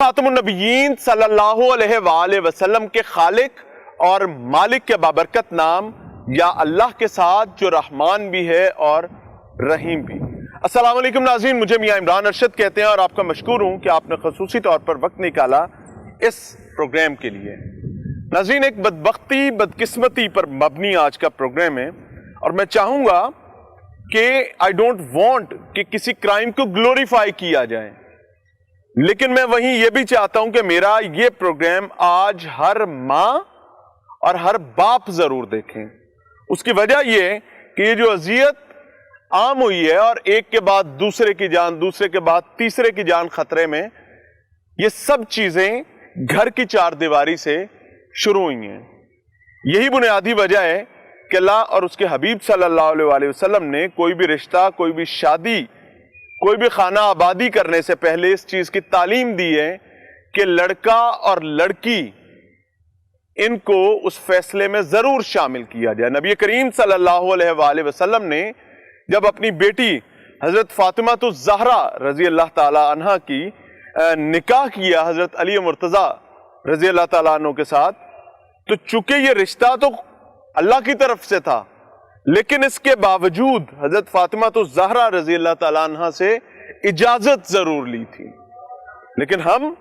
خاتم النبیین صلی اللہ علیہ وآلہ وسلم کے خالق اور مالک کے بابرکت نام یا اللہ کے ساتھ جو رحمان بھی ہے اور رحیم بھی۔ السلام علیکم ناظرین، مجھے میاں عمران ارشد کہتے ہیں اور آپ کا مشکور ہوں کہ آپ نے خصوصی طور پر وقت نکالا اس پروگرام کے لیے۔ ناظرین، ایک بدبختی بدقسمتی پر مبنی آج کا پروگرام ہے اور میں چاہوں گا کہ I don't want کہ کسی کرائم کو گلوریفائی کیا جائے، لیکن میں وہیں یہ بھی چاہتا ہوں کہ میرا یہ پروگرام آج ہر ماں اور ہر باپ ضرور دیکھیں۔ اس کی وجہ یہ کہ یہ جو اذیت عام ہوئی ہے اور ایک کے بعد دوسرے کی جان، دوسرے کے بعد تیسرے کی جان خطرے میں، یہ سب چیزیں گھر کی چار دیواری سے شروع ہوئی ہیں۔ یہی بنیادی وجہ ہے کہ اللہ اور اس کے حبیب صلی اللہ علیہ وآلہ وسلم نے کوئی بھی رشتہ، کوئی بھی شادی، کوئی بھی خانہ آبادی کرنے سے پہلے اس چیز کی تعلیم دی ہے کہ لڑکا اور لڑکی ان کو اس فیصلے میں ضرور شامل کیا جائے۔ نبی کریم صلی اللہ علیہ وآلہ وسلم نے جب اپنی بیٹی حضرت فاطمہ الزہرا رضی اللہ تعالی عنہ کی نکاح کیا حضرت علی مرتضیٰ رضی اللہ تعالیٰ عنہ کے ساتھ، تو چونکہ یہ رشتہ تو اللہ کی طرف سے تھا، لیکن اس کے باوجود حضرت فاطمہ الزہرا رضی اللہ تعالیٰ عنہ سے اجازت ضرور لی تھی۔ لیکن ہم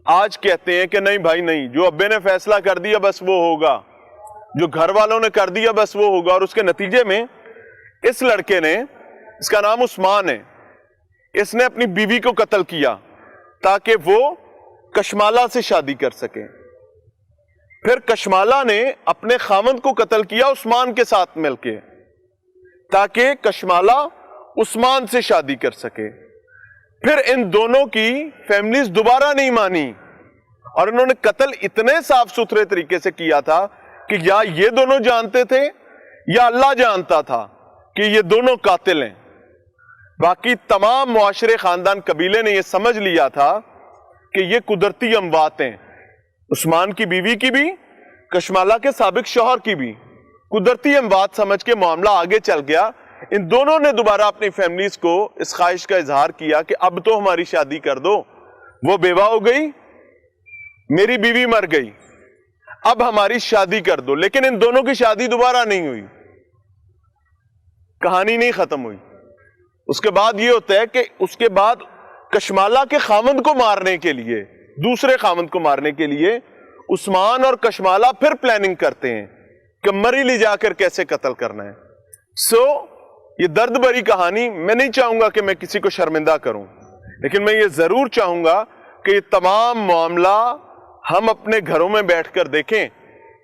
آج کہتے ہیں کہ نہیں بھائی نہیں، جو ابے نے فیصلہ کر دیا بس وہ ہوگا، جو گھر والوں نے کر دیا بس وہ ہوگا۔ اور اس کے نتیجے میں اس لڑکے نے، اس کا نام عثمان ہے، اس نے اپنی بیوی کو قتل کیا تاکہ وہ کشمالہ سے شادی کر سکے۔ پھر کشمالہ نے اپنے خاوند کو قتل کیا عثمان کے ساتھ مل کے تاکہ کشمالہ عثمان سے شادی کر سکے۔ پھر ان دونوں کی فیملیز دوبارہ نہیں مانی اور انہوں نے قتل اتنے صاف ستھرے طریقے سے کیا تھا کہ یا یہ دونوں جانتے تھے یا اللہ جانتا تھا کہ یہ دونوں قاتل ہیں۔ باقی تمام معاشرے، خاندان، قبیلے نے یہ سمجھ لیا تھا کہ یہ قدرتی اموات ہیں، عثمان کی بیوی کی بھی، کشمالہ کے سابق شوہر کی بھی، قدرتی اموات سمجھ کے معاملہ آگے چل گیا۔ ان دونوں نے دوبارہ اپنی فیملیز کو اس خواہش کا اظہار کیا کہ اب تو ہماری شادی کر دو، وہ بیوہ ہو گئی، میری بیوی مر گئی، اب ہماری شادی کر دو۔ لیکن ان دونوں کی شادی دوبارہ نہیں ہوئی، کہانی نہیں ختم ہوئی۔ اس کے بعد یہ ہوتا ہے کہ اس کے بعد کشمالہ کے خاوند کو مارنے کے لیے، دوسرے خاوند کو مارنے کے لیے عثمان اور کشمالہ پھر پلاننگ کرتے ہیں کہ مری لے جا کر کیسے قتل کرنا ہے۔ یہ درد بھری کہانی، میں نہیں چاہوں گا کہ میں کسی کو شرمندہ کروں، لیکن میں یہ ضرور چاہوں گا کہ یہ تمام معاملہ ہم اپنے گھروں میں بیٹھ کر دیکھیں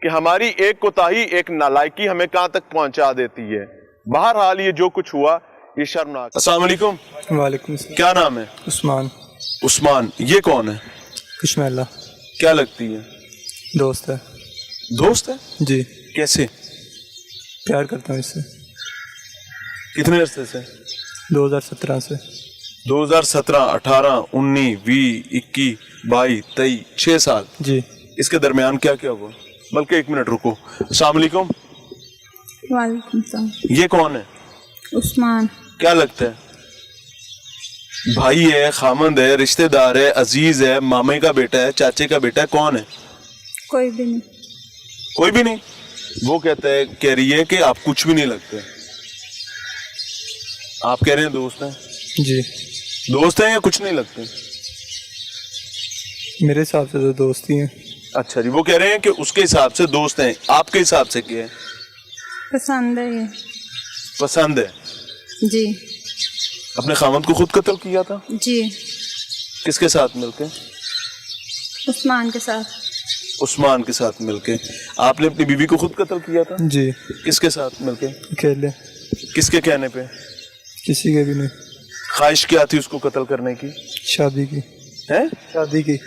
کہ ہماری ایک کوتاہی، ایک نالائکی ہمیں کہاں تک پہنچا دیتی ہے۔ بہرحال یہ جو کچھ ہوا یہ شرمناک۔ السلام علیکم۔ وعلیکم السلام۔ کیا نام ہے؟ عثمان۔ عثمان، یہ کون ہے؟ کشمالہ۔ کیا لگتی ہے؟ دوست ہے۔ دوست ہے؟ جی۔ کیسے؟ پیار کرتا ہوں اس سے۔ کتنے عرصے سے؟ 2017 سے۔ 2017، 18، 19، 20، 21، 22، 23، 6 سال۔ جی۔ اس کے درمیان کیا کیا ہوا؟ بلکہ ایک منٹ رکو۔ السلام علیکم۔ وعلیکم السلام۔ یہ کون ہے؟ عثمان۔ کیا لگتا ہے؟ بھائی ہے، خامند ہے، رشتہ دار ہے، عزیز ہے، مامے کا بیٹا ہے، چاچے کا بیٹا ہے، کون ہے؟ کوئی بھی نہیں۔ کوئی بھی نہیں؟ وہ کہہ رہی ہے کہ آپ کچھ بھی نہیں لگتے۔ آپ کہہ رہے ہیں دوست ہیں؟ جی۔ دوست ہیں یا کچھ نہیں لگتے؟ میرے حساب سے تو دوست ہی ہیں۔ اچھا جی، وہ کہہ رہے ہیں کہ اس کے حساب سے دوست ہیں، آپ کے حساب سے کیا ہے؟ پسند ہے یہ۔ پسند ہے؟ جی۔ اپنے خاوند کو خود قتل کیا تھا؟ جی۔ کس کے ساتھ مل کے؟ عثمان کے ساتھ۔ عثمان کے ساتھ مل کے۔ آپ نے اپنی بیوی کو خود قتل کیا تھا؟ جی۔ کس کے ساتھ مل کے؟ اکیلے۔ کس کے کہنے پہ؟ کسی کے بھی نہیں۔ خواہش کیا تھی اس کو قتل کرنے کی؟ شادی کی۔ ہیں؟ شادی کی۔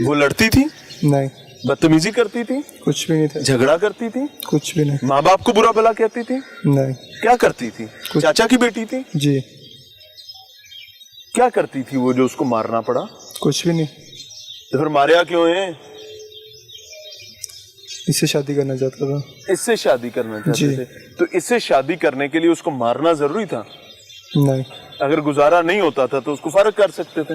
وہ لڑتی تھی؟ نہیں۔ بدتمیزی کرتی تھی؟ کچھ بھی نہیں تھا۔ جھگڑا کرتی تھی؟ کچھ بھی نہیں۔ ماں باپ کو برا بھلا کہتی تھی؟ نہیں۔ کیا کرتی تھی؟ چاچا کی بیٹی تھی؟ جی۔ کیا کرتی تھی وہ جو اس کو مارنا پڑا؟ کچھ بھی نہیں۔ تو پھر ماریا کیوں ہے؟ اس سے شادی کرنا چاہتا تھا۔ اس سے شادی کرنا چاہتے تھے؟ تو اس سے شادی کرنے کے لیے اس کو مارنا ضروری تھا؟ نہیں۔ اگر گزارا نہیں ہوتا تھا تو اس کو فرق کر سکتے تھے۔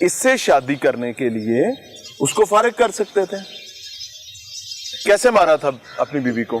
اس سے شادی کرنے کے لیے اس کو فارغ کر سکتے تھے. کیسے مارا تھا اپنی بیوی کو؟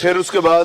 پھر اس کے بعد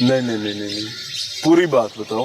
نہیں نہیں نہیں نہیں نہیں. پوری بات بتاؤ.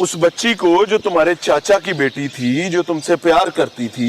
اس بچی کو جو تمہارے چاچا کی بیٹی تھی جو تم سے پیار کرتی تھی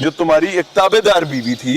جو تمہاری ایک تابع دار بیوی تھی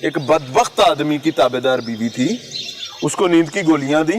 ایک بدبخت آدمی کی تابع دار بیوی تھی اس کو نیند کی گولیاں دی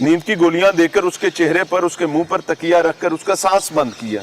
نیند کی گولیاں دے کر اس کے چہرے پر اس کے منہ پر تکیہ رکھ کر اس کا سانس بند کیا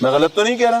میں غلط تو نہیں کہہ رہا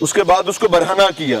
اس کے بعد اس کو برہنہ کیا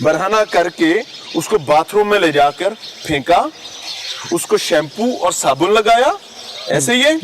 برہنہ کر کے اس کو باتھ روم میں لے جا کر پھینکا اس کو شیمپو اور صابن لگایا ایسے ہی ہے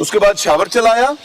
اس کے بعد شاور چلایا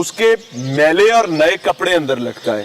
اس کے میلے اور نئے کپڑے اندر لٹکائے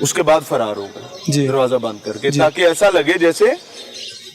اس کے بعد فرار ہو گئے جی دروازہ بند کر کے جی تاکہ ایسا لگے جیسے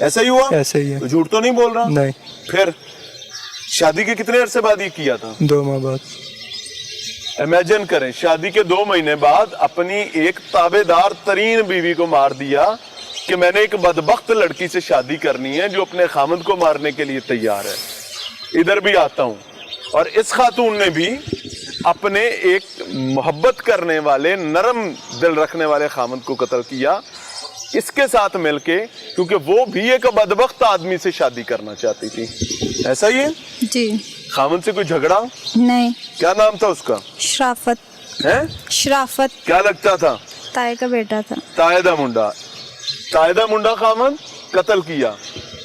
ایسا ہی ہوا ایسے ہی ہے. تو جھوٹ تو نہیں بول رہا نہیں پھر شادی کے کتنے عرصے بعد یہ کیا تھا 2 ماہ بعد. امیجن کریں شادی کے 2 مہینے بعد اپنی ایک تابع دار ترین بیوی کو مار دیا کہ میں نے ایک بدبخت لڑکی سے شادی کرنی ہے جو اپنے خامد کو مارنے کے لیے تیار ہے. ادھر بھی آتا ہوں اور اس خاتون نے بھی اپنے ایک محبت کرنے والے نرم دل رکھنے والے خامد کو قتل کیا اس کے ساتھ مل کے کیونکہ وہ بھی ایک بدبخت آدمی سے شادی کرنا چاہتی تھی ایسا ہی ہے جی خامد سے کوئی جھگڑا نہیں کیا نام تھا اس کا شرافت ہے شرافت کیا لگتا تھا تائے کا بیٹا تھا تائیدہ منڈا خامد قتل کیا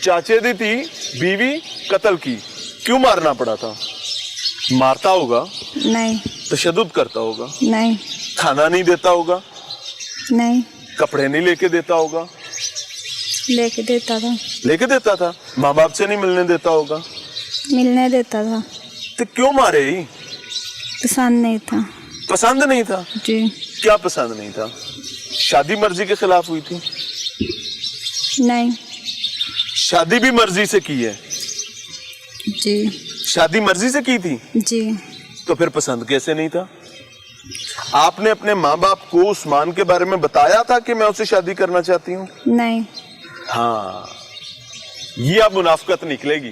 چاچے دی تھی بیوی قتل کی کیوں مارنا پڑا تھا مارتا ہوگا نہیں تشدد کرتا ہوگا نہیں کھانا نہیں دیتا ہوگا نہیں کپڑے نہیں لے کے دیتا ہوگا لے کے دیتا تھا لے کے دیتا تھا ماں باپ سے نہیں ملنے دیتا ہوگا ملنے دیتا تھا تو کیوں مارے ہی پسند نہیں تھا پسند نہیں تھا جی کیا پسند نہیں تھا شادی مرضی کے خلاف ہوئی تھی نہیں شادی بھی مرضی سے کی ہے جی شادی مرضی سے کی تھی جی تو پھر پسند کیسے نہیں تھا آپ نے اپنے ماں باپ کو عثمان کے بارے میں بتایا تھا کہ میں اسے شادی کرنا چاہتی ہوں نہیں ہاں یہ اب منافقت نکلے گی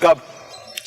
کب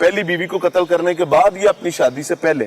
پہلی بیوی کو قتل کرنے کے بعد یا اپنی شادی سے پہلے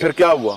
پھر کیا ہوا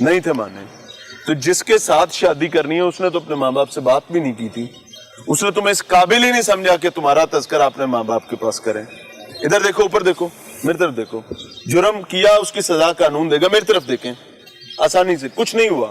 نہیں تھے مانے تو جس کے ساتھ شادی کرنی ہے اس نے تو اپنے ماں باپ سے بات بھی نہیں کی تھی اس نے تمہیں اس قابل ہی نہیں سمجھا کہ تمہارا تذکرہ اپنے ماں باپ کے پاس کریں ادھر دیکھو اوپر دیکھو میری طرف دیکھو جرم کیا اس کی سزا قانون دے گا میری طرف دیکھیں آسانی سے کچھ نہیں ہوا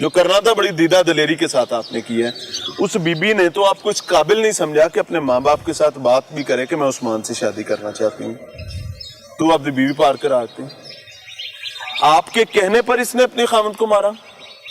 جو کرنا تھا بڑی دیدہ دلیری کے ساتھ آپ نے کی ہے اس بی بی نے تو آپ کو اس قابل نہیں سمجھا کہ اپنے ماں باپ کے ساتھ بات بھی کرے کہ میں عثمان سے شادی کرنا چاہتی ہوں تو اپنی بیوی پار کر آتے آپ کے کہنے پر اس نے اپنے خامد کو مارا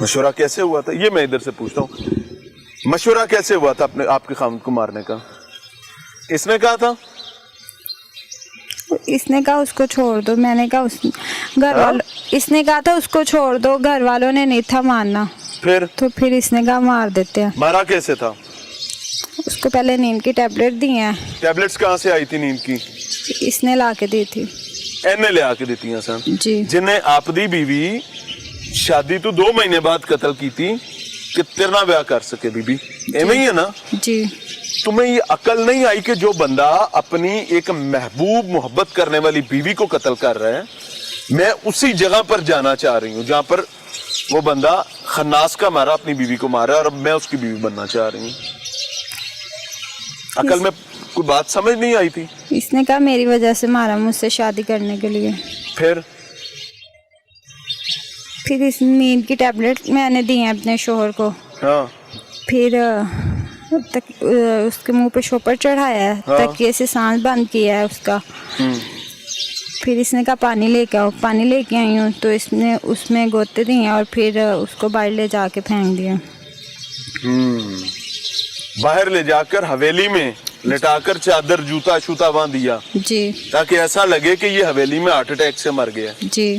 مشورہ کیسے ہوا تھا یہ میں ادھر سے پوچھتا ہوں مشورہ کیسے ہوا تھا اپنے آپ کے خامد کو مارنے کا اس نے کہا تھا اس نے کہا اس کو چھوڑ دو میں نے کہا گھر والوں اس نے کہا تھا اس کو چھوڑ دو گھر والوں نے نہیں تھا ماننا پھر اس نے کہا مار دیتے ہیں مارا کیسے تھا اس کو پہلے نیند کی ٹیبلٹ دی ہیں ٹیبلٹس کہاں سے آئی تھی نیند کی اس نے لا کے دی تھی اینے لے آ کے دیتی ہیں سن جی جنہیں آپ دی بیوی شادی تو 2 مہینے بعد قتل کی تھی کہ تیرنا بیاہ کر سکے بی بی ایویں ہی ہے نا جی تمہیں یہ عقل نہیں آئی کہ جو بندہ اپنی ایک محبوب محبت کرنے والی بیوی کو قتل کر رہا ہے میں اسی جگہ پر جانا چاہ رہی ہوں جہاں پر وہ بندہ خناس کا مارا اپنی بیوی کو مارا اور اب میں اس کی بیوی بننا چاہ رہی ہوں عقل میں کوئی بات سمجھ نہیں آئی تھی اس نے کہا میری وجہ سے مارا مجھ سے شادی کرنے کے لیے پھر اس نیند کی ٹیبلٹ میں نے دی ہیں اپنے شوہر کو ہاں پھر اس کے منہ پہ شوپر چڑھایا ہے تکیے سے سانس بند کیا ہے اس کا پھر اس نے کہا پانی لے کے آؤ پانی لے کے آئی ہوں تو اس نے اس میں گوتے دیے اور پھر اس کو باہر لے جا کے پھینک دیا باہر لے جا کر حویلی میں لٹا کر چادر جوتا شوتا باندھ دیا جی تاکہ ایسا لگے کہ یہ حویلی میں ہارٹ اٹیک سے مر گیا جی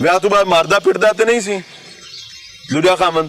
ਵਿਆਹ ਤੋਂ ਬਾਅਦ ਮਾਰਦਾ ਪਿੱਟਦਾ ਤੇ ਨਹੀਂ ਸੀ? ਦੂਜਾ ਖਾਮਨ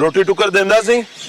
ਰੋਟੀ ਟੁੱਕਰ ਦਿੰਦਾ ਸੀ?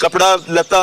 ਕਪੜਾ ਲੱਤਾ?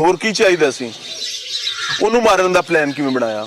ਹੋਰ ਕੀ ਚਾਹੀਦਾ ਸੀ? ਉਹਨੂੰ ਮਾਰਨ ਦਾ ਪਲਾਨ ਕਿਵੇਂ ਬਣਾਇਆ?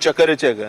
ਚੱਕਰ ਚ ਹੈਗਾ।